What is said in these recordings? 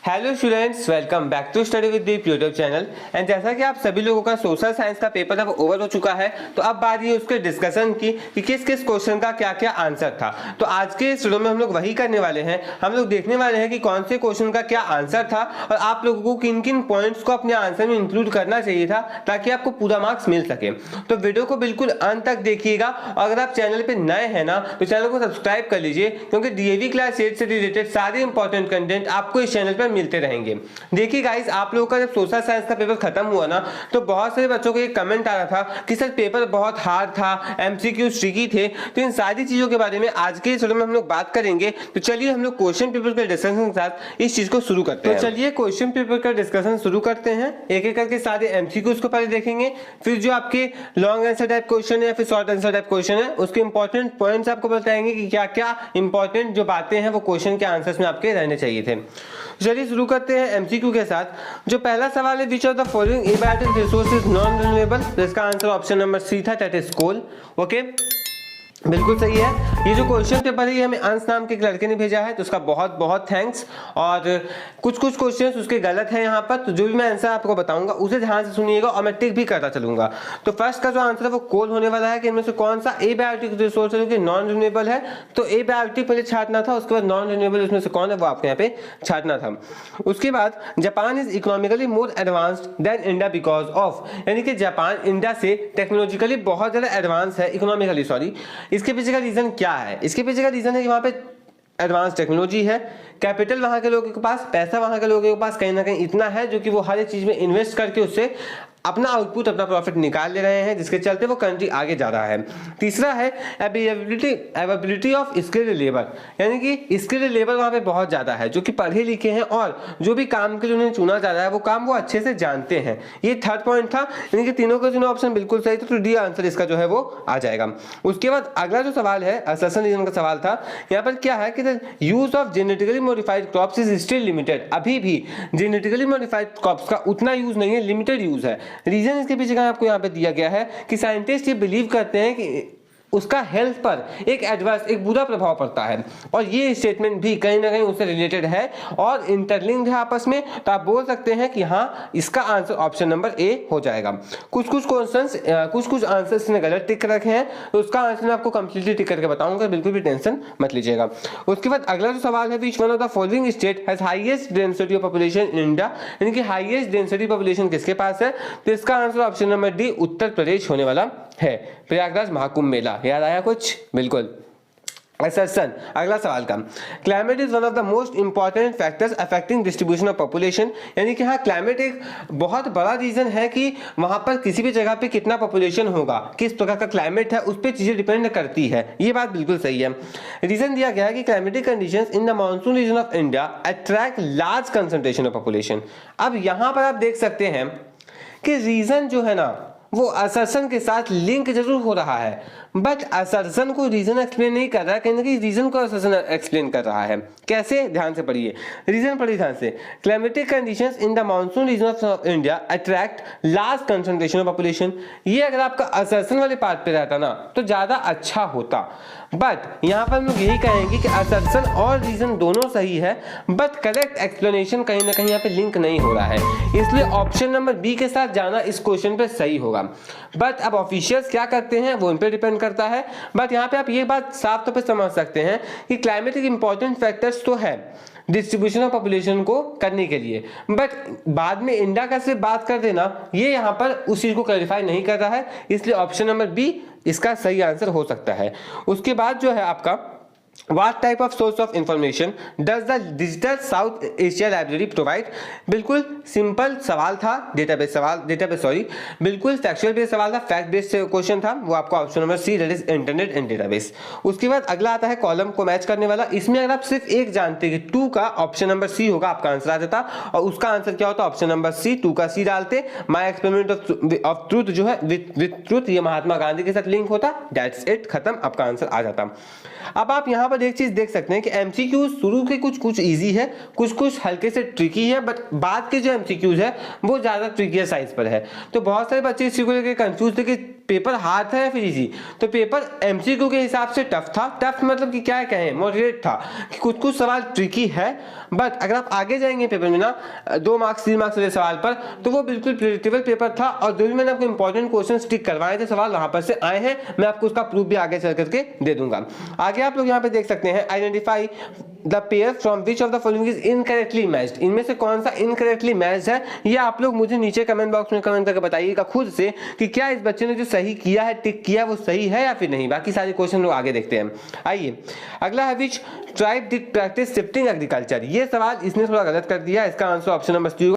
Hello students, welcome back to study with Deep YouTube channel. And जैसा कि आप सभी लोगों का सोशल साइंस का पेपर अब ओवर हो चुका है, तो अब बात ये उसके डिस्कशन की कि किस किस क्वेश्चन का क्या क्या आंसर था। तो आज के इस वीडियो में हम लोग वही करने वाले हैं। हम लोग देखने वाले हैं कि कौन से क्वेश्चन का क्या आंसर था और आप लोगों को किन किन पॉइंट्स को अपने आंसर में इंक्लूड करना चाहिए था ताकि आपको पूरा मार्क्स मिल सके। तो वीडियो को बिल्कुल अंत तक देखिएगा और अगर आप चैनल पर नए हैं ना तो चैनल को सब्सक्राइब कर लीजिए, क्योंकि डीएवी क्लास 8 से रिलेटेड सारे इंपॉर्टेंट कंटेंट आपको इस चैनल पर मिलते रहेंगे। देखिए गाइस, आप लोगों का जब सोशल साइंस का पेपर खत्म हुआ ना तो बहुत सारे बच्चों को एक कमेंट आ रहा था कि सर पेपर बहुत हार्ड था, एमसीक्यू ट्रिकी थे। तो इन सारी चीजों के बारे में आज के इस वीडियो में हम लोग बात करेंगे। तो चलिए हम लोग क्वेश्चन पेपर के डिस्कशन के साथ इस चीज को शुरू करते हैं। तो चलिए क्वेश्चन पेपर का डिस्कशन शुरू करते हैं। एक एक करके सारे एमसीक्यूज को पहले देखेंगे, फिर जो आपके लॉन्ग आंसर टाइप क्वेश्चन है या फिर शॉर्ट आंसर टाइप क्वेश्चन है उसके इंपॉर्टेंट पॉइंट्स आपको बताएंगे कि क्या क्या इंपॉर्टेंट जो बातें हैं वो क्वेश्चन के आंसर्स में आपके रहने चाहिए थे। चलिए शुरू करते हैं एमसीक्यू के साथ। जो पहला सवाल है, which of the following abiotic resource is non renewable, तो इसका आंसर ऑप्शन नंबर सी था, दैट इज कोल। ओके, बिल्कुल सही है। ये जो क्वेश्चन पेपर है ये हमें अंश नाम के एक लड़के ने भेजा है, तो उसका बहुत बहुत थैंक्स। और कुछ कुछ क्वेश्चंस उसके गलत है यहाँ पर, तो जो भी मैं आंसर आपको बताऊंगा उसे ध्यान से सुनिएगा और मैं टिक भी करता चलूंगा। तो फर्स्ट का जो आंसर है वो कोल होने वाला है कि इनमें से कौन सा एबायोटिक रिसोर्स है जो कि नॉन रिन्यूएबल है। तो एबायोटिक पहले छाटना था, उसके बाद नॉन रिन्यूएबल उसमें से कौन है वो आपको यहाँ पे छाटना था। उसके बाद Japan is economically more advanced than India because of, यानी कि जापान इंडिया से टेक्नोलॉजिकली बहुत ज्यादा एडवांस है, इकोनॉमिकली सॉरी। इसके पीछे का रीजन क्या है? इसके पीछे का रीजन है कि वहां पे एडवांस टेक्नोलॉजी है, कैपिटल वहां के लोगों के पास, पैसा वहां के लोगों के पास कहीं ना कहीं इतना है जो कि वो हर एक चीज में इन्वेस्ट करके उससे अपना आउटपुट अपना प्रॉफिट निकाल ले रहे हैं, जिसके चलते वो कंट्री आगे जा रहा है। तीसरा है अवेलेबिलिटी ऑफ स्किल्ड लेबर, यानी कि स्किल्ड लेबर वहां पे बहुत ज्यादा है जो कि पढ़े लिखे हैं और जो भी काम के लिए उन्हें चुना जा रहा है वो काम वो अच्छे से जानते हैं। ये थर्ड पॉइंट था, यानी कि तीनों का तीनों ऑप्शन बिल्कुल सही था, तो डी आंसर इसका जो है वो आ जाएगा। उसके बाद अगला जो सवाल है असर्शन रीजन का सवाल था। यहाँ पर क्या है कि use of genetically modified crops is still limited, अभी भी जेनेटिकली मॉडिफाइड क्रॉप्स का उतना यूज नहीं है, लिमिटेड यूज है। रीजन इसके पीछे का आपको यहाँ पे दिया गया है कि साइंटिस्ट ये बिलीव करते हैं कि उसका हेल्थ पर एक एडवर्स एक बुरा प्रभाव पड़ता है, और ये स्टेटमेंट भी कहीं ना कहीं उससे रिलेटेड है और इंटरलिंक्ड है आपस में। तो आप बोल सकते हैं कि हाँ, इसका आंसर ऑप्शन नंबर ए हो जाएगा। कुछ कुछ क्वेश्चंस कुछ कुछ आंसर्स ने गलत टिक रखे हैं, तो उसका आंसर मैं आपको कंप्लीटली टिक करके बताऊंगा, बिल्कुल भी टेंशन मत लीजिएगा। उसके बाद अगला जो सवाल है, विच one of the following state has highest density of population in India, यानी कि हाईएस्ट डेंसिटी पॉपुलेशन किसके पास है? तो इसका answer option number D Uttar Pradesh होने वाला है। प्रयागराज महाकुंभ मेला, याद आया कुछ? बिल्कुल। असर्शन अगला सवाल का, climate is one of the most important factors affecting distribution of population, यानी कि हाँ, क्लाइमेट एक बहुत बड़ा रीजन है कि वहां पर किसी भी जगह पे कितना पॉपुलेशन होगा, किस प्रकार का क्लाइमेट है, उस पर चीजें डिपेंड करती है। ये बात बिल्कुल सही है। रीजन दिया गया है कि climatic conditions in the monsoon region of India attract large concentration of population. अब यहां पर आप देख सकते हैं कि रीजन जो है ना वो असर्शन के साथ लिंक जरूर हो रहा है, बट असर्शन को रीजन एक्सप्लेन नहीं कर रहा है, कहीं ना कहीं रीजन को असर्शन एक्सप्लेन कर रहा है। कैसे? ध्यान से पढ़िए, रीजन पढ़िए ध्यान से। Climatic conditions in the monsoon region of India attract large concentration of population. ये अगर आपका असर्शन वाले पार्ट पे रहता ना तो ज्यादा अच्छा होता, बट यहाँ पर हम लोग यही कहेंगे कि असर्शन और रीजन दोनों सही है, बट करेक्ट एक्सप्लेनेशन कहीं ना कहीं यहाँ पे लिंक नहीं हो रहा है, इसलिए ऑप्शन नंबर बी के साथ जाना इस क्वेश्चन पे सही होगा। बट अब ऑफिशियल्स क्या करते हैं वो इन पे डिपेंड करता है। बट यहाँ पे आप ये बात साफ तौर पे समझ सकते हैं कि क्लाइमेट एक इंपॉर्टेंट फैक्टर्स तो है डिस्ट्रीब्यूशन ऑफ पॉपुलेशन को करने के लिए, बट बाद में इंडिया का सिर्फ बात कर देना ये यहाँ पर उस चीज को क्लैरिफाई नहीं कर रहा है, इसलिए ऑप्शन नंबर बी इसका सही आंसर हो सकता है। उसके बाद जो है आपका, What type of source of information does the Digital South Asia Library provide? बिल्कुल सिंपल सवाल था, बिल्कुल फैक्चुअल बेस्ड सवाल था, फैक्ट बेस्ड क्वेश्चन था, वो आपको option number C, that is internet and database. उसके बाद अगला आता है कॉलम को मैच करने वाला। इसमें अगर आप सिर्फ एक जानते कि 2 का ऑप्शन नंबर सी होगा, आपका आंसर आ जाता, और उसका आंसर क्या होता? ऑप्शन नंबर सी, 2 का सी डालते, माई एक्सपेरिमेंट ऑफ ट्रूथ जो है विथ ट्रूथ, ये महात्मा गांधी के साथ लिंक होता, दैट्स इट, खत्म, आपका आंसर आ जाता। अब आप यहाँ पर एक चीज देख सकते हैं कि एमसीक्यू शुरू के कुछ कुछ इजी है, कुछ कुछ हल्के से ट्रिकी है, बट बाद के जो एमसीक्यूज है वो ज्यादा ट्रिकी साइज पर है। तो बहुत सारे बच्चे इसी को लेकर कंफ्यूज थे कि पेपर हार्ड था या फिर इजी, तो पेपर एमसीक्यू के हिसाब से टफ था। टफ मतलब कि क्या कहें, मॉडरेट था कि कुछ सवाल ट्रिकी है, बट अगर आप आगे जाएंगे पेपर में ना 2 मार्क्स 3 मार्क्स वाले सवाल पर, तो वो बिल्कुल प्रेडिक्टेबल पेपर था और जो भी मैंने आपको इंपॉर्टेंट क्वेश्चन टिक करवाए थे सवाल वहां पर से आए हैं। मैं आपको उसका प्रूफ भी आगे चल करके दे दूंगा। आगे आप लोग यहाँ पे देख सकते हैं, identify the pair from which of the following is incorrectly matched. इनमें से कौन सा इनकरेक्टली मैच्ड है, ये आप लोग मुझे नीचे कमेंट बॉक्स में कमेंट करके बताइएगा खुद से कि क्या इस बच्चे ने जो सही किया है, टिक किया, वो सही है या फिर नहीं। बाकी सारे क्वेश्चन लोग आगे देखते हैं। आइए अगला है, which tribe did practice shifting agriculture. ये सवाल इसने थोड़ा गलत कर दिया, इसका answer option number C.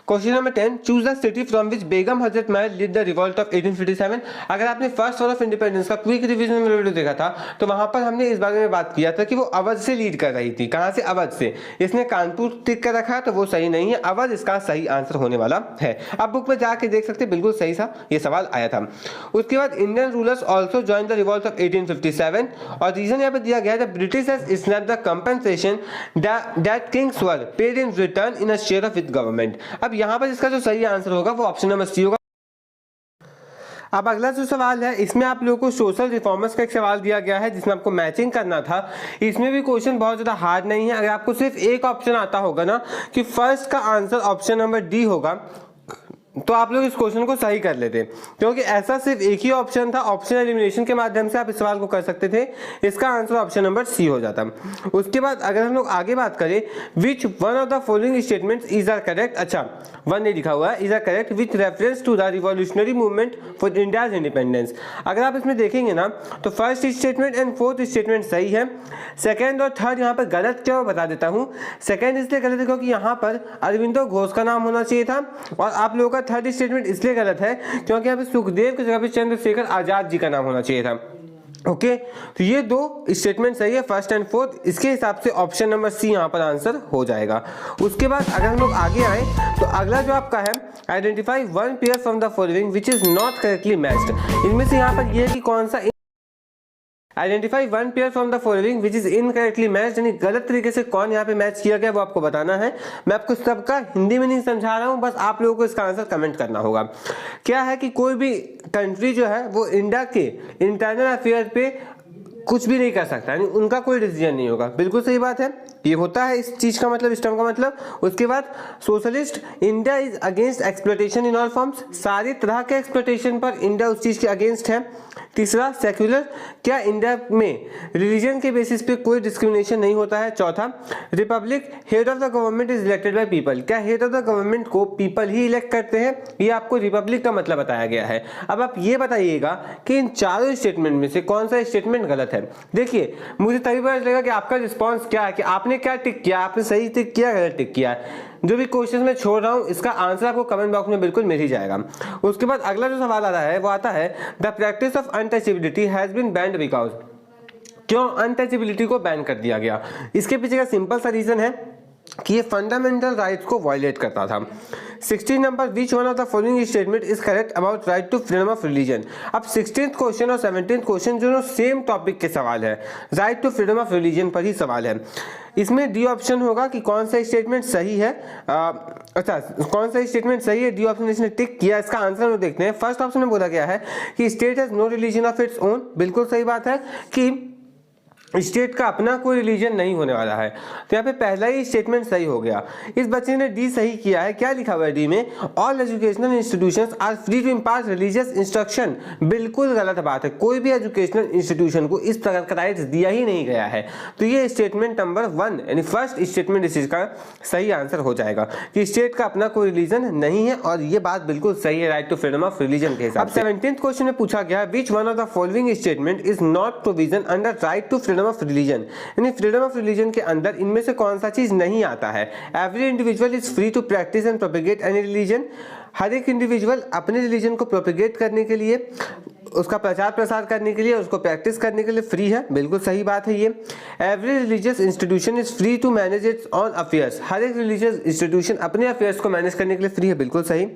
Question number 10, choose the city from which Begum Hazrat Mahal lead the revolt of 1857। अगर आपने फर्स्ट वॉर ऑफ इंडिपेंडेंस का क्विक रिवीजन में वीडियो देखा था तो वहां पर हमने इस बारे में बात किया था कि वो अवध से लीड कर रही थी। कहां से? अवध से। इसने कानपुर टिक कर रखा है तो वो सही नहीं है, अवध इसका सही आंसर होने वाला है। आप बुक में जाके देख सकते, बिल्कुल सही सा ये सवाल आया था। उसके बाद Indian rulers also join the revolt of 1857 और रीजन यहाँ पे दिया गया है, British has snapped the compensation that Kings were paid in return in a share of with government. अब यहाँ पर इसका जो सही आंसर होगा वो ऑप्शन नंबर सी होगा। अब अगला जो सवाल है, इसमें आप लोगों को सोशल रिफॉर्मर्स का एक सवाल दिया गया है जिसमें आपको मैचिंग करना था। इसमें भी क्वेश्चन बहुत ज्यादा हार्ड नहीं है। अगर आपको सिर्फ एक ऑप्शन आता होगा ना कि फर्स्ट का आंसर ऑप्शन नंबर डी होगा, तो आप लोग इस क्वेश्चन को सही कर लेते, क्योंकि ऐसा सिर्फ एक ही ऑप्शन था। ऑप्शन एलिमिनेशन के माध्यम से आप इस सवाल को कर सकते थे। इसका आंसर ऑप्शन नंबर सी हो जाता। उसके बाद अगर हम लोग आगे बात करें, which one of the following statements is are correct. अच्छा, वन नहीं लिखा हुआ है, is are correct with reference to the revolutionary movement for India's independence. अगर आप इसमें देखेंगे ना तो first statement and fourth statement सही है। सेकेंड और थर्ड यहाँ पर गलत क्या, बता देता हूँ। सेकेंड इसलिए गलत है क्योंकि यहाँ पर अरविंदो घोष का नाम होना चाहिए था, और आप लोगों का थर्ड स्टेटमेंट इसलिए गलत है क्योंकि यहाँ पे सुखदेव की जगह पे चंद्रशेखर आजाद जी का नाम होना चाहिए था। ओके, तो ये 2 स्टेटमेंट सही है, फर्स्ट एंड फोर्थ। इसके हिसाब से ऑप्शन नंबर सी यहाँ पर आंसर हो जाएगा। उसके बाद अगर हम लोग आगे आए तो अगला जो आपका है, identify one pair from the following which is not correctly matched. इनमें से यहाँ पर ये है कि कौन सा, identify one pair from the following which is incorrectly matched, यानी गलत तरीके से कौन यहाँ पे मैच किया गया वो आपको बताना है। मैं आपको सबका हिंदी में नहीं समझा रहा हूँ, बस आप लोगों को इसका आंसर कमेंट करना होगा। क्या है कि कोई भी कंट्री जो है वो इंडिया के इंटरनल अफेयर पे कुछ भी नहीं कर सकता, यानी उनका कोई डिसीजन नहीं होगा। बिल्कुल सही बात है, ये होता है इस चीज का मतलब, इस टर्म का मतलब। उसके बाद socialist, India is against exploitation in all forms, सारी तरह के एक्सप्लॉयटेशन पर इंडिया उस चीज के अगेंस्ट है। तीसरा, सेक्युलर, क्या इंडिया में रिलीजन के बेसिस पे कोई डिस्क्रिमिनेशन नहीं होता है। चौथा, Republic, head of the government is elected by people, क्या हेड ऑफ द गवर्नमेंट को पीपल ही इलेक्ट करते हैं, ये आपको रिपब्लिक का मतलब बताया गया है। अब आप ये बताइएगा कि इन चारों स्टेटमेंट में से कौन सा स्टेटमेंट गलत है। देखिए, मुझे तभी पता चलेगा कि आपका रिस्पॉन्स क्या है, कि आपने क्या टिक किया, आपने सही टिक किया, गलत टिक किया। जो भी क्वेश्चन मैं छोड़ रहा हूं इसका आंसर आपको कमेंट बॉक्स में बिल्कुल मिल ही जाएगा। उसके बाद अगला जो सवाल आ रहा है वो आता है, the practice of untouchability has been banned because. क्यों अनटचेबिलिटी को बैन कर दिया गया? इसके पीछे का सिंपल सा रीजन है कि ये फंडामेंटल राइट्स को वायलेट करता था। 16 number, which one of the following statement is correct about right to freedom of religion. अब 16th क्वेश्चन और 17th क्वेश्चन दोनों सेम टॉपिक के सवाल है, right to freedom of religion पर ही सवाल है। इसमें डी ऑप्शन होगा कि कौन सा स्टेटमेंट सही है। अच्छा, कौन सा स्टेटमेंट सही है, डी ऑप्शन इसने टिक किया। इसका आंसर हम देखते हैं। फर्स्ट ऑप्शन में बोला गया है कि state has no religion of its own, बिल्कुल सही बात है कि स्टेट का अपना कोई रिलीजन नहीं होने वाला है, तो यहाँ पे पहला ही स्टेटमेंट सही हो गया। इस बच्चे ने डी सही किया है। क्या लिखा हुआ है डी में, all educational institutions are free to impart religious instruction. बिल्कुल गलत बात है, कोई भी एजुकेशनल इंस्टीट्यूशन को इस प्रकार का राइट्स दिया ही नहीं गया है। तो ये स्टेटमेंट नंबर 1 यानी फर्स्ट स्टेटमेंट इस चीज का सही आंसर हो जाएगा कि स्टेट का अपना कोई रिलीजन नहीं है, और ये बात बिल्कुल सही है right to freedom of religion के हिसाब से। 17th क्वेश्चन में पूछा गया, which one of the following statement is not provision under right to freedom of religion, यानी फ्रीडम ऑफ रिलीजन के अंदर इनमें से कौन सा चीज नहीं आता है। Every individual is free to practice and propagate any religion, हर एक इंडिविजुअल अपने रिलीजन को प्रोपेगेट करने के लिए, उसका प्रचार प्रसार करने के लिए, उसको प्रैक्टिस करने के लिए फ्री है। बिल्कुल सही बात है ये। Every religious institution is free to manage its own affairs, हर एक रिलीजियस इंस्टीट्यूशन अपने अफेयर्स को मैनेज करने के लिए फ्री है। बिल्कुल सही।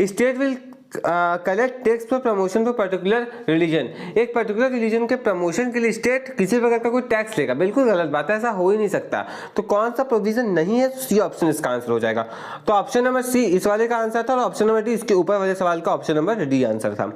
State will collect tax for promotion for particular religion, एक पर्टिकुलर रिलीजन के प्रमोशन के लिए स्टेट किसी प्रकार का कोई टैक्स लेगा, बिल्कुल गलत बात है, ऐसा हो ही नहीं सकता। तो कौन सा प्रोविजन नहीं है, सी ऑप्शन इसका आंसर हो जाएगा। तो ऑप्शन नंबर सी इस वाले का आंसर था और ऑप्शन नंबर डी इसके ऊपर वाले सवाल का ऑप्शन नंबर डी आंसर था।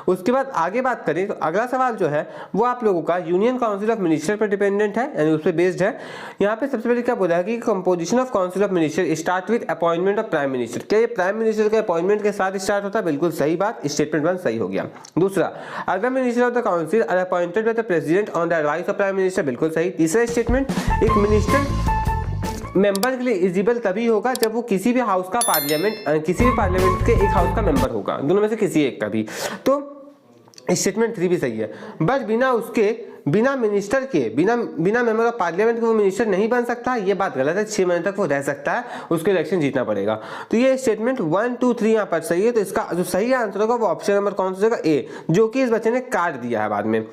उसके बाद आगे बात करें तो अगला सवाल जो है वो आप लोगों का यूनियन काउंसिल ऑफ मिनिस्टर पर डिपेंडेंट है, यानी उस पर बेस्ड है। यहाँ पे सबसे पहले क्या बोला है कि composition of council of minister start with appointment of prime minister. क्या ये प्राइम मिनिस्टर के अपॉइंटमेंट के साथ स्टार्ट होता है? बिल्कुल सही बात, स्टेटमेंट 1 सही हो गया। दूसरा, other minister of the council are appointed by the president on the advice of prime minister, बिल्कुल सही। तीसरा स्टेटमेंट, एक मिनिस्टर मेंबर के लिए एलिजिबल तभी होगा जब वो किसी भी हाउस का पार्लियामेंट, किसी भी पार्लियामेंट के एक हाउस का मेंबर होगा, दोनों में से किसी एक का भी। तो स्टेटमेंट 3 भी सही है। बट बिना मिनिस्टर के, बिना मेंबर ऑफ पार्लियामेंट के वो मिनिस्टर नहीं बन सकता, ये बात गलत है। 6 महीने तक वो रह सकता है, उसको इलेक्शन जीतना पड़ेगा। तो ये स्टेटमेंट 1, 2, 3 यहाँ पर सही है। तो इसका जो सही आंसर होगा वो ऑप्शन नंबर कौन सा होगा? ए, जो कि इस बच्चे ने काट दिया है बाद में।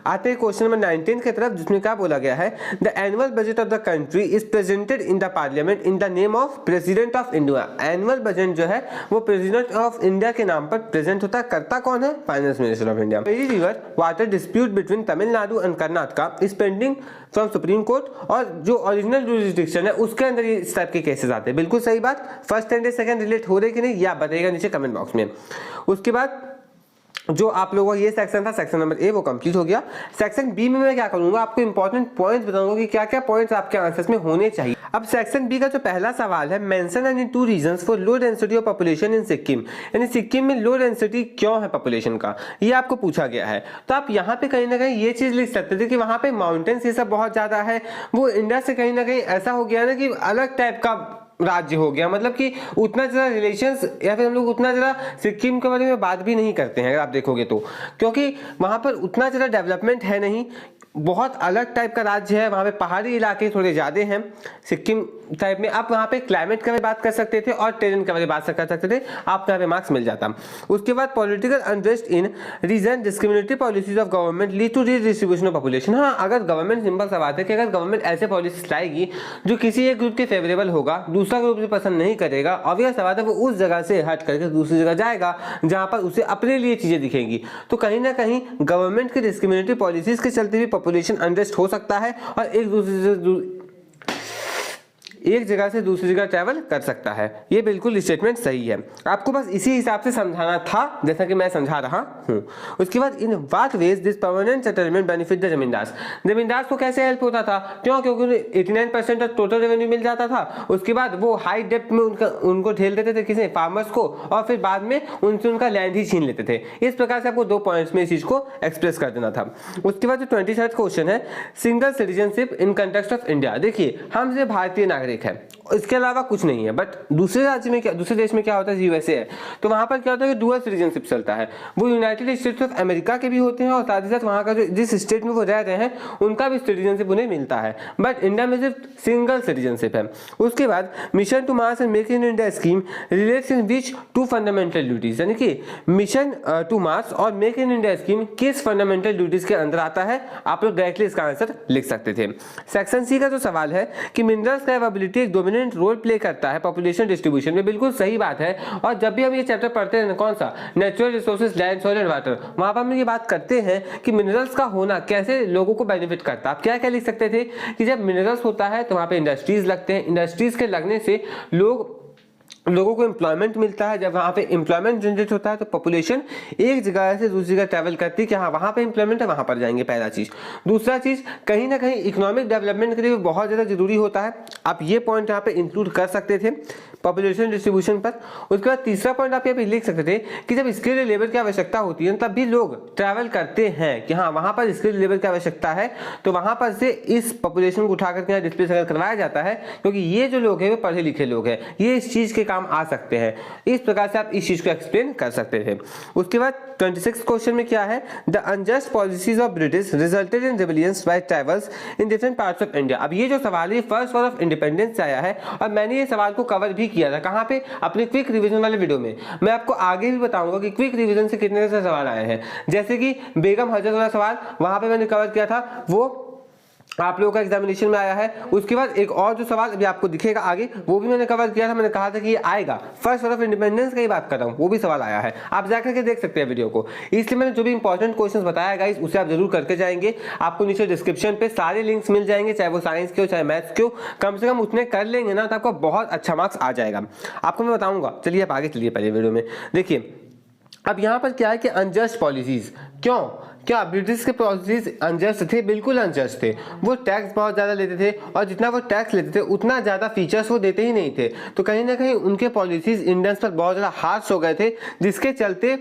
आते हैं क्वेश्चन नंबर 19 की तरफ, जिसमें क्या बोला गया है, the annual budget of the country is presented in the parliament in the name of president of India. Annual budget जो है वो प्रेसिडेंट ऑफ इंडिया के नाम पर प्रेजेंट होता है। करता कौन है? Finance minister of India. River water dispute between Tamil Nadu and Karnataka is pending from supreme court, और जो ओरिजिनल जुरिस्डिक्शन है उसके अंदर ये इस टाइप के केसेस आते हैं। बिल्कुल सही बात। फर्स्ट एंड सेकंड रिलेट हो रहे कि नहीं, या बताइएगा नीचे कमेंट बॉक्स में। उसके बाद जो आप लोगों का ये सेक्शन था, सेक्शन नंबर ए, वो कंप्लीट हो गया। सेक्शन बी में मैं क्या करूंगा, आपको इंपॉर्टेंट पॉइंट्स बताऊंगा कि क्या क्या पॉइंट्स आपके आंसर्स में होने चाहिए। अब सेक्शन बी का जो पहला सवाल है, mention any 2 reasons for low density of population in Sikkim, यानी सिक्किम में लो डेंसिटी क्यों है पॉपुलेशन का, ये आपको पूछा गया है। तो आप यहाँ पे कहीं ना कहीं ये चीज लिख सकते थे कि वहां पे माउंटेन्स ये सब बहुत ज्यादा है, वो इंडिया से कहीं ना कहीं ऐसा हो गया ना कि अलग टाइप का राज्य हो गया, मतलब कि उतना ज़्यादा रिलेशंस, या फिर हम लोग उतना ज़्यादा सिक्किम के बारे में बात भी नहीं करते हैं अगर आप देखोगे तो, क्योंकि वहाँ पर उतना ज़्यादा डेवलपमेंट है नहीं, बहुत अलग टाइप का राज्य है। वहाँ पे पहाड़ी इलाके थोड़े ज़्यादा हैं सिक्किम टाइप में। आप वहाँ पे क्लाइमेट का भी बात कर सकते थे और टेरेन का भी बात कर सकते थे, आपको यहाँ पे मार्क्स मिल जाता। उसके बाद political unrest in region, discriminatory policies of government lead to redistribution of population. हाँ, अगर गवर्नमेंट, सिंपल सा बात है कि अगर गवर्नमेंट ऐसे पॉलिसीज लाएगी जो किसी एक ग्रुप के फेवरेबल होगा, दूसरा ग्रुप से पसंद नहीं करेगा, ऑब्वियस बात है वो उस जगह से हट करके दूसरी जगह जाएगा जहाँ पर उसे अपने लिए चीज़ें दिखेंगी। तो कहीं ना कहीं गवर्नमेंट के डिस्क्रिमिनेटरी पॉलिसीज के चलते भी पॉपुलेशन अनरेस्ट हो सकता है और एक जगह से दूसरी जगह ट्रैवल कर सकता है। ये बिल्कुल स्टेटमेंट सही है, आपको बस इसी हिसाब से समझाना था जैसा कि मैं समझा रहा हूँ। उसके बाद in what ways this permanent settlement benefit the जमींदार, जमींदार को कैसे हेल्प होता था? क्यों? क्योंकि उन्हें 89% ऑफ टोटल रेवेन्यू मिल जाता था। उसके बाद वो हाई डेप्थ में उनको ढेल देते थे, किसी फार्मर्स को, और फिर बाद में उनसे उनका लैंड ही छीन लेते थे। इस प्रकार से आपको 2 पॉइंट्स में इस चीज को एक्सप्रेस कर देना था। उसके बाद जो 23rd क्वेश्चन है, single citizenship in context of India. देखिए, हम से भारतीय नागरिक है, इसके अलावा कुछ नहीं है, बट दूसरे राज्य में क्या, दूसरे देश में क्या होता है, यूएसए है, तो वहां पर क्या होता है कि डुअल सिटीजनशिप चलता है। वो यूनाइटेड स्टेट्स ऑफ अमेरिका के भी होते हैं और साथ ही साथ वहां का जो जिस स्टेट में वो रह रहे हैं उनका भी सिटीजनशिप उन्हें मिलता है, बट इंडिया में सिर्फ सिंगल सिटीजनशिप है। उसके बाद mission to Mars and make in India scheme relates in which 2 fundamental duties, यानी कि मिशन टू मार्स और मेक इन इंडिया स्कीम किस फंडामेंटल ड्यूटीज के अंदर आता है, आप लोग डायरेक्टली इसका आंसर लिख सकते थे। सेक्शन सी का जो सवाल है कि मिनरल्स का अवेलेबिलिटी एक डोमिनेंट रोल प्ले करता है पॉपुलेशन डिस्ट्रीब्यूशन में, बिल्कुल सही बात है। और जब भी हम ये चैप्टर पढ़ते हैं, कौन सा, natural resources, land, soil and water, वहां पर हम ये बात करते हैं कि मिनरल्स का होना कैसे लोगों को बेनिफिट करता है। आप क्या क्या लिख सकते थे कि जब मिनरल्स होता है तो वहां पे इंडस्ट्रीज लगते हैं, इंडस्ट्रीज के लगने से लोगों को एम्प्लॉयमेंट मिलता है। जब वहाँ पे एम्प्लॉयमेंट जनरेट होता है तो पॉपुलेशन एक जगह से दूसरी जगह ट्रैवल करती है कि हाँ वहाँ पे एम्प्लॉयमेंट है, वहाँ पर जाएंगे, पहला चीज़। दूसरा चीज़, कहीं ना कहीं इकोनॉमिक डेवलपमेंट के लिए बहुत ज़्यादा जरूरी होता है। आप ये पॉइंट यहाँ पे इंक्लूड कर सकते थे पॉपुलेशन डिस्ट्रीब्यूशन पर। उसके बाद तीसरा पॉइंट आप यहाँ पे लिख सकते थे कि जब स्किल्ड लेबर की आवश्यकता होती है तब भी लोग ट्रैवल करते हैं कि हाँ वहाँ पर स्किल्ड लेबर की आवश्यकता है, तो वहाँ पर से इस पॉपुलेशन को उठा करके यहाँ डिस्प्लेस अगर करवाया जाता है, क्योंकि ये जो लोग हैं वो पढ़े लिखे लोग हैं, ये इस चीज़ के काम आ सकते हैं। इस प्रकार से आप इस चीज़ को एक्सप्लेन कर सकते थे। उसके बाद 26 क्वेश्चन में क्या है, the unjust policies of British resulted in rebellions by tribals in different parts of India. अब ये जो सवाल है फर्स्ट वॉर ऑफ इंडिपेंडेंस से आया है और मैंने ये सवाल को कवर भी किया था, कहाँ पे, अपने क्विक रिवीजन वाले वीडियो में। मैं आपको आगे भी बताऊंगा कि क्विक रिवीजन से कितने से सवाल आए हैं। जैसे कि बेगम हजरत वाला सवाल वहां पे मैंने कवर किया था, वो आप लोगों का एग्जामिनेशन में आया है। उसके बाद एक और जो सवाल अभी आपको दिखेगा आगे, वो भी मैंने कवर किया था, मैंने कहा था कि ये आएगा, फर्स्ट ऑफ इंडिपेंडेंस की बात कर रहा हूँ, वो भी सवाल आया है, आप जाकर के देख सकते हैं वीडियो को। इसलिए मैंने जो भी इंपॉर्टेंट क्वेश्चन बताया गाइस उसे आप जरूर करके जाएंगे। आपको नीचे डिस्क्रिप्शन पे सारे लिंक्स मिल जाएंगे, चाहे वो साइंस के हो चाहे मैथ्स के हो, कम से कम उतने कर लेंगे ना तो आपको बहुत अच्छा मार्क्स आ जाएगा, आपको मैं बताऊंगा। चलिए आप आगे चलिए पहले वीडियो में देखिए। अब यहाँ पर क्या है कि अनजस्ट पॉलिसीज, क्यों क्या ब्रिटिश के पॉलिसीज अनजस्ट थे? बिल्कुल अनजस्ट थे। वो टैक्स बहुत ज़्यादा लेते थे और जितना वो टैक्स लेते थे उतना ज़्यादा फीचर्स वो देते ही नहीं थे। तो कहीं ना कहीं उनके पॉलिसीज इंडियंस पर बहुत ज़्यादा हार्श हो गए थे, जिसके चलते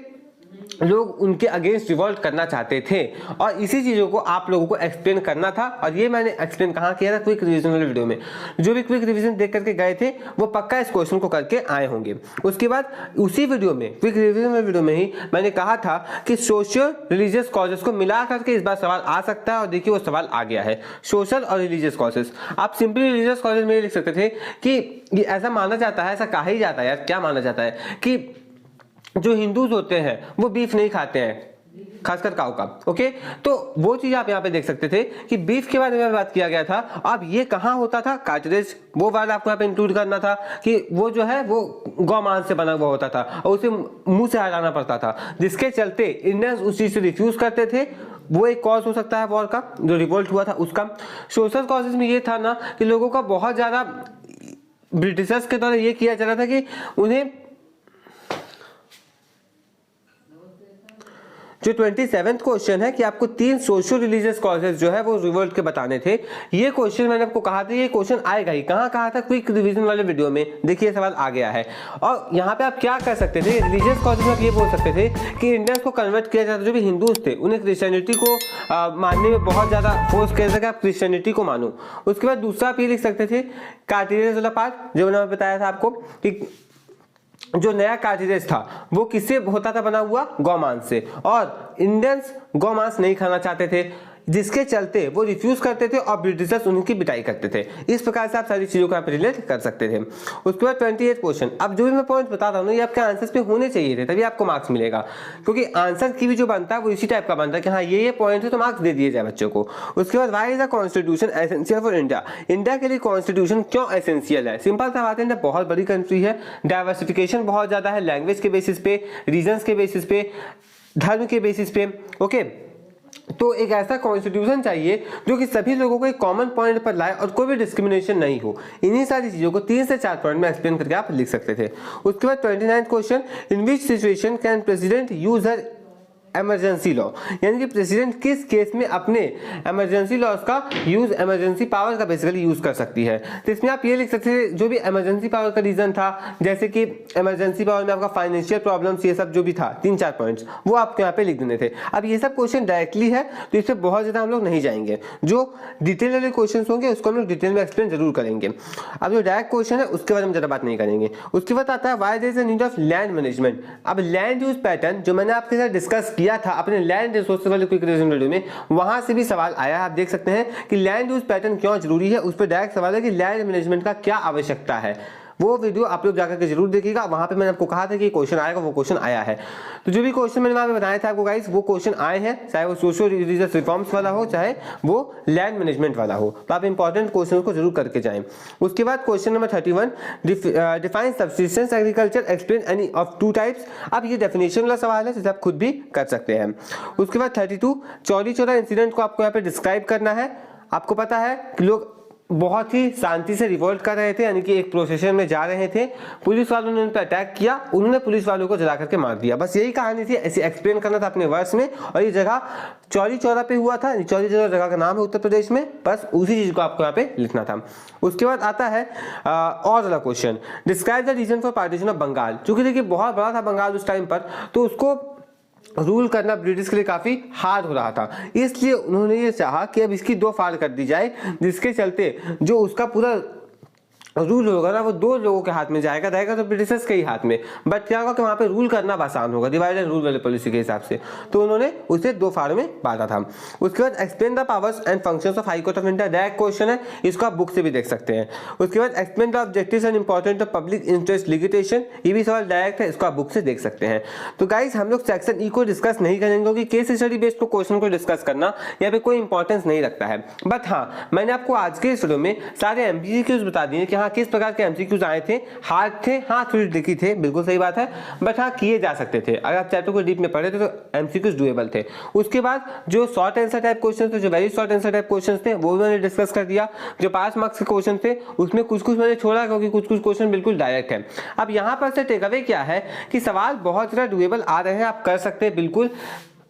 लोग उनके अगेंस्ट रिवॉल्ट करना चाहते थे। और इसी चीज़ों को आप लोगों को एक्सप्लेन करना था, और ये मैंने एक्सप्लेन कहाँ किया था? क्विक रिवीजन वाले वीडियो में। जो भी क्विक रिवीजन देख करके गए थे वो पक्का इस क्वेश्चन को करके आए होंगे। उसके बाद उसी वीडियो में, क्विक रिवीजन वाले वीडियो में ही मैंने कहा था कि सोशल रिलीजियस कॉजेस को मिला करके इस बार सवाल आ सकता है, और देखिए वो सवाल आ गया है, सोशल और रिलीजियस कॉजेस। आप सिंपली रिलीजियस कॉजेस में लिख सकते थे कि ये ऐसा माना जाता है, ऐसा कहा ही जाता है यार, क्या माना जाता है कि जो हिंदूज होते हैं वो बीफ नहीं खाते हैं, खासकर काऊ का। ओके, तो वो चीज आप यहाँ पे देख सकते थे कि बीफ के बारे में बात किया गया था। अब ये कहाँ होता था? कार्टिलेज, वो वाला आपको यहाँ पे इंक्लूड करना था कि वो जो है वो गौमांस से बना हुआ होता था और उसे मुंह से हटाना पड़ता था, जिसके चलते इंडियंस उस चीज से रिफ्यूज करते थे। वो एक कॉज हो सकता है वॉर का, जो रिवोल्ट हुआ था उसका। सोशल कॉजेज में ये था ना कि लोगों का बहुत ज्यादा ब्रिटिशर्स के द्वारा ये किया जा रहा था कि उन्हें जो 27th क्वेश्चन है कि आपको 3 सोशल रिलीजियस कॉजेज जो है वो रिवोल्ट के बताने थे। ये क्वेश्चन मैंने आपको कहा था ये क्वेश्चन आएगा ही, कहाँ कहा था? क्विक रिवीजन वाले वीडियो में। देखिए सवाल आ गया है। और यहाँ पे आप क्या कर सकते थे? रिलीजियस कॉजेज में आप ये बोल सकते थे कि इंडियंस को कन्वर्ट किया जाता, जो भी हिंदूज थे उन्हें क्रिश्चियनिटी को मानने में बहुत ज्यादा फोर्स किया जाता कि आप क्रिश्चियनिटी को मानो। उसके बाद दूसरा आप ये लिख सकते थे कार्टिलेज वाला पार्ट, जो मैंने बताया था आपको कि जो नया कार्टिलेज था वो किससे होता था बना हुआ? गौमांस से। और इंडियंस गौमांस नहीं खाना चाहते थे, जिसके चलते वो रिफ्यूज करते थे और ब्रिटिशर्स उनकी पिटाई करते थे। इस प्रकार से आप सारी चीजों को यहाँ पे रिलेट कर सकते थे। उसके बाद 28 क्वेश्चन। अब जो भी मैं पॉइंट बता रहा हूँ ये आपके आंसर्स पे होने चाहिए थे, तभी आपको मार्क्स मिलेगा, क्योंकि आंसर की भी जो बनता है वो इसी टाइप का बनता है कि हाँ ये पॉइंट है तो मार्क्स दे दिए जाए बच्चों को। उसके बाद why is the constitution essential for India? India के लिए कॉन्स्टिट्यूशन क्यों एसेंशियल है? सिंपल सा बात है, इंडिया बहुत बड़ी कंट्री है, डाइवर्सिफिकेशन बहुत ज्यादा है, लैंग्वेज के बेसिस पे, रीजन्स के बेसिस पे, धर्म के बेसिस पे। ओके, तो एक ऐसा कॉन्स्टिट्यूशन चाहिए जो कि सभी लोगों को एक कॉमन पॉइंट पर लाए और कोई भी डिस्क्रिमिनेशन नहीं हो। इन्हीं सारी चीजों को 3 से 4 पॉइंट में एक्सप्लेन करके आप लिख सकते थे। उसके बाद 29th question, in which situation can president use her emergency law? यानी कि प्रेसिडेंट किस केस में अपने इमरजेंसी लॉज का यूज, इमरजेंसी पावर का बेसिकली यूज कर सकती है। तो इसमें आप ये लिख सकते थे जो भी इमरजेंसी पावर का रीजन था, जैसे कि इमरजेंसी पावर में आपका फाइनेंशियल प्रॉब्लम्स, ये सब जो भी था 3-4 पॉइंट्स वो आपको यहाँ पे लिख देने थे। अब ये सब क्वेश्चन डायरेक्टली है तो इससे बहुत ज्यादा हम लोग नहीं जाएंगे, जो डिटेल वाले क्वेश्चन होंगे उसको हम लोग डिटेल में एक्सप्लेन जरूर करेंगे। अब जो डायरेक्ट क्वेश्चन है उसके बारे में ज्यादा बात नहीं करेंगे। उसके बाद आता है why there is a need of land management. अब लैंड यूज पैटर्न जो मैंने आपके साथ डिस्कस किया था अपने लैंड रिसोर्सेज वाले क्विक रिवीजन वीडियो में, वहां से भी सवाल आया है। आप देख सकते हैं कि लैंड यूज पैटर्न क्यों जरूरी है, उस पर डायरेक्ट सवाल है कि लैंड मैनेजमेंट का क्या आवश्यकता है। वो वीडियो आप लोग जाकर के जरूर देखिएगा, वहां पे मैंने आपको कहा था कि क्वेश्चन आएगा, वो क्वेश्चन आया है। तो जो भी क्वेश्चन मैंने वहां पे बताया था आपको गाइस, वो क्वेश्चन आए हैं, चाहे वो सोशल रिलीजियस रिफॉर्म्स वाला हो चाहे वो लैंड मैनेजमेंट वाला हो। तो आप इंपॉर्टेंट क्वेश्चन को जरूर करके जाएं। उसके बाद question number 31, define subsistence agriculture, explain any of 2 types. अब ये डेफिनेशन वाला सवाल है जिसे आप खुद भी कर सकते हैं। उसके बाद 32, चौरी चौरा इंसिडेंट को आपको यहाँ पे डिस्क्राइब करना है। आपको पता है कि लोग बहुत ही शांति से रिवोल्ट कर रहे थे, यानी कि एक प्रोसेशन में जा रहे थे, पुलिस वालों ने उन पर अटैक किया, उन्होंने पुलिस वालों को जला करके मार दिया। बस यही कहानी थी, ऐसे एक्सप्लेन करना था अपने वर्ड्स में। और ये जगह चौरी चौरा पे हुआ था, चौरी चौरा जगह का नाम है उत्तर प्रदेश में, बस उसी चीज को आपको यहाँ पे लिखना था। उसके बाद आता है और वाला question, describe the reason for partition of Bengal. चूंकि देखिए बहुत बड़ा था बंगाल उस टाइम पर, तो उसको रूल करना ब्रिटिश के लिए काफी हार्ड हो रहा था, इसलिए उन्होंने ये चाहा कि अब इसकी 2 फाड़ कर दी जाए, जिसके चलते जो उसका पूरा रूल होगा ना वो दो लोगों के हाथ में जाएगा, रहेगा तो ब्रिटिशर्स के ही हाथ में, बट क्या होगा कि वहाँ पे रूल करना आसान होगा, डिवाइड एंड रूल वाली पॉलिसी के हिसाब से। तो उन्होंने उसे दो फाड़ों में बांटा था। उसके बाद explain the powers and functions of high court of India, direct question है, इसको आप बुक से भी देख सकते हैं। उसके बाद explain the objectives and important of public interest litigation, ये भी सवाल डायरेक्ट है, इसको आप बुक से देख सकते हैं। तो गाइस हम लोग सेक्शन ई को डिस्कस नहीं करेंगे क्योंकि केस स्टडी बेस्ड क्वेश्चन को डिस्कस करना यहाँ पे कोई इंपॉर्टेंस नहीं रखता है। बट हाँ, मैंने आपको आज के इस वीडियो में सारे एमसीक्यूज बता दिए कि हाँ किस प्रकार के एमसीक्यूज आए थे, हार्ड थे, हाँ थोड़ी ट्रिकी थे, बिल्कुल सही बात है, बट हाँ किए जा सकते थे। अगर आप चैप्टर को डीप में पढ़े थे तो एमसीक्यूज डुएबल थे। उसके बाद जो शॉर्ट आंसर टाइप क्वेश्चन थे, जो very short answer type question थे, वो मैंने डिस्कस कर दिया। जो 5 मार्क्स के क्वेश्चन थे उसमें कुछ कुछ मैंने छोड़ा क्योंकि कुछ कुछ क्वेश्चन बिल्कुल डायरेक्ट है। अब यहाँ पर से टेक अवे क्या है कि सवाल बहुत ज़्यादा डुएबल आ रहे हैं, आप कर सकते हैं बिल्कुल।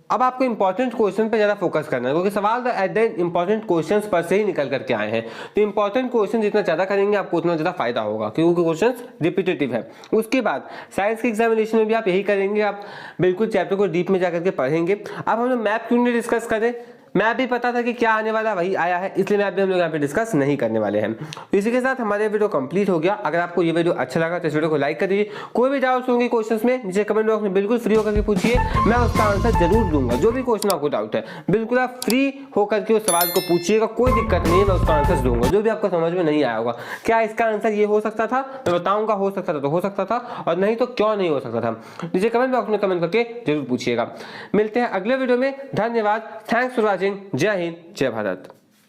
अब आपको इंपॉर्टेंट क्वेश्चन पे ज़्यादा फोकस करना है क्योंकि सवाल तो at the end important questions पर से ही निकल करके आए हैं। तो इंपॉर्टेंट क्वेश्चन जितना ज़्यादा करेंगे आपको उतना ज़्यादा फायदा होगा क्योंकि क्वेश्चंस रिपीटेटिव है। उसके बाद साइंस के एग्जामिनेशन में भी आप यही करेंगे, आप बिल्कुल चैप्टर को डीप में जाकर के पढ़ेंगे। अब हम लोग मैप क्यों नहीं डिस्कस करें, मैप भी पता था कि क्या आने वाला वही आया है, इसलिए मैप भी हम लोग यहाँ पे डिस्कस नहीं करने वाले हैं। तो इसी के साथ हमारे वीडियो कंप्लीट हो गया। अगर आपको ये वीडियो अच्छा लगा तो इस वीडियो को लाइक कर दीजिए। कोई भी डाउट्स होंगे क्वेश्चंस में नीचे कमेंट बॉक्स में बिल्कुल फ्री होकर के पूछिए, मैं उसका आंसर जरूर दूंगा। जो भी क्वेश्चन आपको डाउट है बिल्कुल आप फ्री होकर के उस सवाल को पूछिएगा, कोई दिक्कत नहीं है, मैं उसका आंसर दूंगा। जो भी आपको समझ में नहीं आया होगा, क्या इसका आंसर ये हो सकता था, मैं बताऊंगा, हो सकता था तो हो सकता था, और नहीं तो क्यों नहीं हो सकता था, नीचे कमेंट बॉक्स में कमेंट करके जरूर पूछिएगा। मिलते हैं अगले वीडियो में, धन्यवाद, थैंक्स फॉर वॉचिंग, जय हिंद, जय भारत।